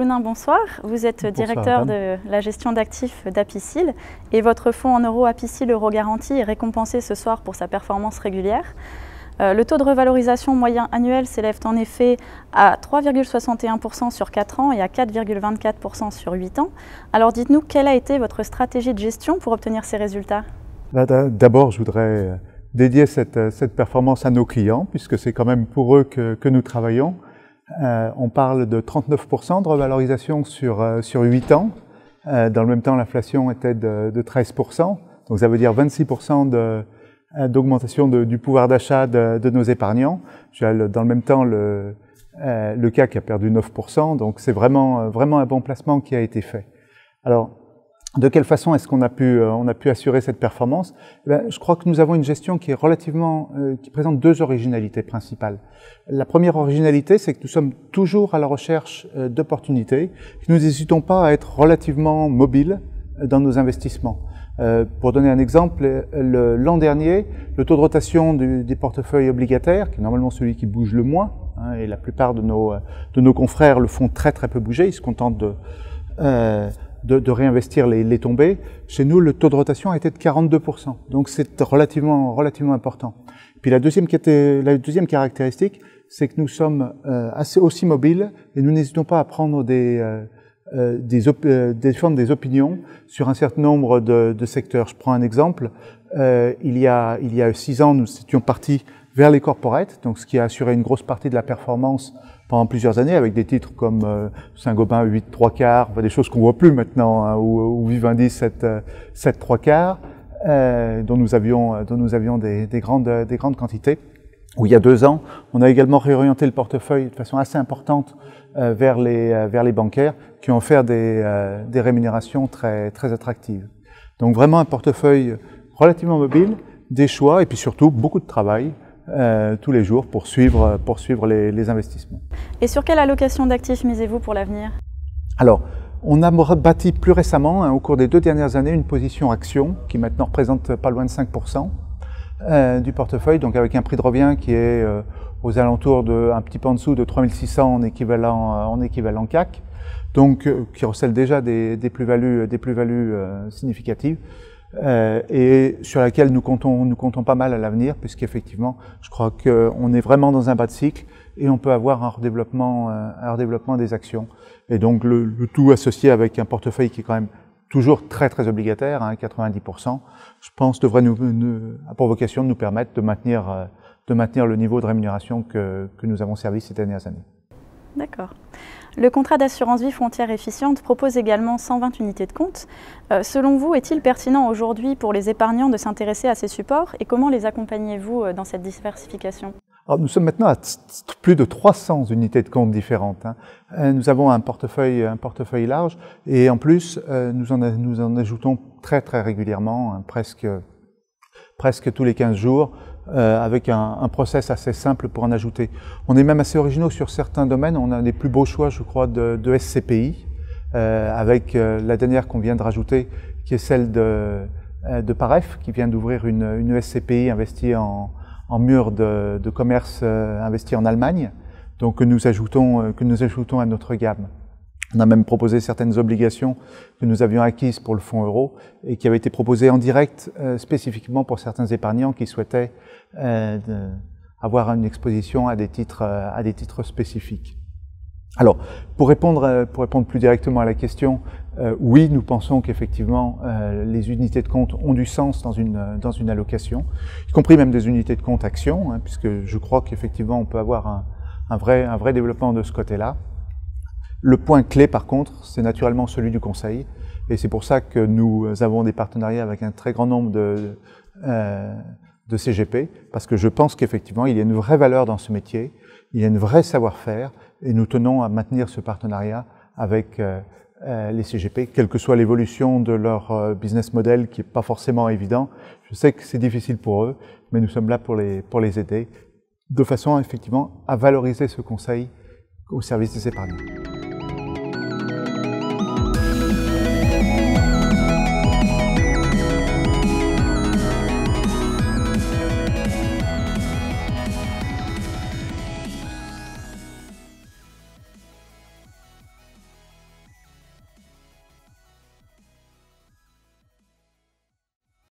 Jaunin, bonsoir. Vous êtes directeur de la gestion d'actifs d'Apicil et votre fonds en euros Apicil Euro Garantie est récompensé ce soir pour sa performance régulière. Le taux de revalorisation moyen annuel s'élève en effet à 3,61% sur 4 ans et à 4,24% sur 8 ans. Alors dites-nous, quelle a été votre stratégie de gestion pour obtenir ces résultats? D'abord, je voudrais dédier cette performance à nos clients, puisque c'est quand même pour eux que nous travaillons. On parle de 39% de revalorisation sur 8 ans. Dans le même temps, l'inflation était de 13%. Donc ça veut dire 26% d'augmentation du pouvoir d'achat de nos épargnants. Dans le même temps, le CAC a perdu 9%. Donc c'est vraiment un bon placement qui a été fait. Alors, de quelle façon est-ce qu'on a pu assurer cette performance? Je crois que nous avons une gestion qui est qui présente deux originalités principales. La première originalité, c'est que nous sommes toujours à la recherche d'opportunités. Nous n'hésitons pas à être relativement mobiles dans nos investissements. Pour donner un exemple, l'an dernier, le taux de rotation des portefeuilles obligataires, qui est normalement celui qui bouge le moins, et la plupart de nos confrères le font très peu bouger, ils se contentent de réinvestir les tombées. Chez nous, le taux de rotation a été de 42%. Donc c'est relativement important. Puis la deuxième caractéristique, c'est que nous sommes aussi mobiles et nous n'hésitons pas à prendre défendre des opinions sur un certain nombre de secteurs. Je prends un exemple. Il y a 6 ans, nous étions partis vers les corporates, donc ce qui a assuré une grosse partie de la performance pendant plusieurs années, avec des titres comme Saint-Gobain 8 3/4, des choses qu'on voit plus maintenant, ou Vivendi 7 3/4, dont nous avions des grandes quantités. Où il y a 2 ans, on a également réorienté le portefeuille de façon assez importante vers les bancaires, qui ont offert des rémunérations très attractives. Donc vraiment un portefeuille relativement mobile, des choix et puis surtout beaucoup de travail tous les jours pour suivre les investissements. Et sur quelle allocation d'actifs misez-vous pour l'avenir? Alors, on a bâti plus récemment, au cours des 2 dernières années, une position action qui maintenant représente pas loin de 5% du portefeuille, donc avec un prix de revient qui est aux alentours un petit peu en dessous de 3600 en équivalent CAC, donc qui recèle déjà des plus-values significatives. Et sur laquelle nous comptons pas mal à l'avenir, puisqu'effectivement, je crois qu'on est vraiment dans un bas de cycle et on peut avoir un redéveloppement des actions. Et donc le tout associé avec un portefeuille qui est quand même toujours très obligataire, 90%, je pense devrait a pour vocation de nous permettre de maintenir le niveau de rémunération que nous avons servi ces dernières années. D'accord. Le contrat d'assurance vie frontière efficiente propose également 120 unités de compte. Selon vous, est-il pertinent aujourd'hui pour les épargnants de s'intéresser à ces supports et comment les accompagnez-vous dans cette diversification? Alors, nous sommes maintenant à plus de 300 unités de compte différentes. Nous avons un portefeuille large et en plus, nous en ajoutons très régulièrement, presque tous les 15 jours, avec un process assez simple pour en ajouter. On est même assez originaux sur certains domaines. On a des plus beaux choix, je crois, de SCPI, avec la dernière qu'on vient de rajouter, qui est celle de Paref, qui vient d'ouvrir une SCPI investie en mur de commerce investi en Allemagne, donc que nous ajoutons à notre gamme. On a même proposé certaines obligations que nous avions acquises pour le fonds euro et qui avaient été proposées en direct spécifiquement pour certains épargnants qui souhaitaient avoir une exposition à des titres spécifiques. Alors, pour répondre plus directement à la question, oui, nous pensons qu'effectivement les unités de compte ont du sens dans une allocation, y compris même des unités de compte actions, puisque je crois qu'effectivement on peut avoir un vrai développement de ce côté-là. Le point clé, par contre, c'est naturellement celui du conseil, et c'est pour ça que nous avons des partenariats avec un très grand nombre de CGP, parce que je pense qu'effectivement, il y a une vraie valeur dans ce métier, il y a une vraie savoir-faire, et nous tenons à maintenir ce partenariat avec les CGP, quelle que soit l'évolution de leur business model, qui n'est pas forcément évident. Je sais que c'est difficile pour eux, mais nous sommes là pour les aider, de façon effectivement à valoriser ce conseil au service des épargnants.